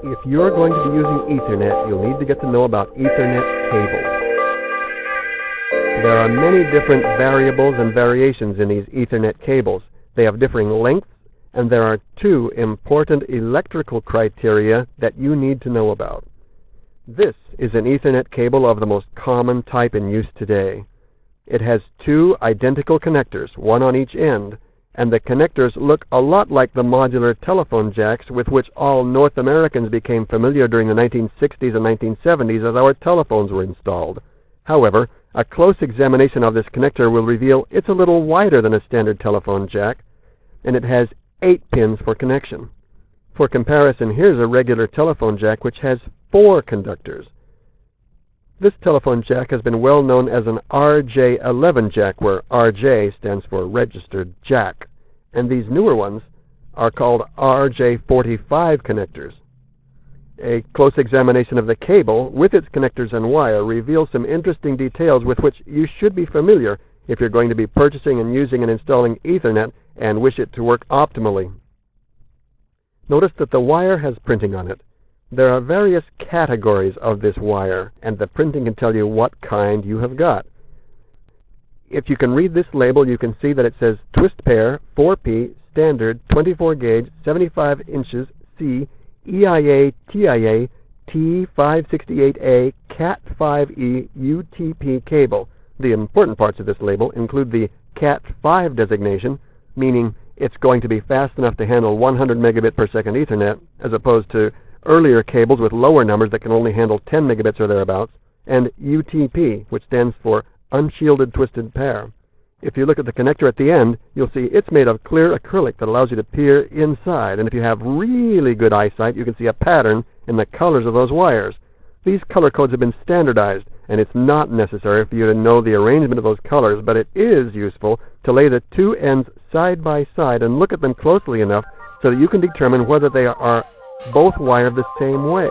If you're going to be using Ethernet, you'll need to get to know about Ethernet cables. There are many different variables and variations in these Ethernet cables. They have differing lengths, and there are two important electrical criteria that you need to know about. This is an Ethernet cable of the most common type in use today. It has two identical connectors, one on each end, and the connectors look a lot like the modular telephone jacks with which all North Americans became familiar during the 1960s and 1970s as our telephones were installed. However, a close examination of this connector will reveal it's a little wider than a standard telephone jack, and it has 8 pins for connection. For comparison, here's a regular telephone jack which has 4 conductors. This telephone jack has been well known as an RJ11 jack, where RJ stands for registered jack, and these newer ones are called RJ45 connectors. A close examination of the cable with its connectors and wire reveals some interesting details with which you should be familiar if you're going to be purchasing and using and installing Ethernet and wish it to work optimally. Notice that the wire has printing on it. There are various categories of this wire, and the printing can tell you what kind you have got. If you can read this label, you can see that it says twist pair, 4P, standard, 24 gauge, 75 inches, C, EIA, TIA, T568A, Cat5E, UTP cable. The important parts of this label include the Cat5 designation, meaning it's going to be fast enough to handle 100 megabit per second Ethernet, as opposed to earlier cables with lower numbers that can only handle 10 megabits or thereabouts, and UTP, which stands for unshielded twisted pair. If you look at the connector at the end, you'll see it's made of clear acrylic that allows you to peer inside, and if you have really good eyesight, you can see a pattern in the colors of those wires. These color codes have been standardized, and it's not necessary for you to know the arrangement of those colors, but it is useful to lay the two ends side by side and look at them closely enough so that you can determine whether they are both wired the same way.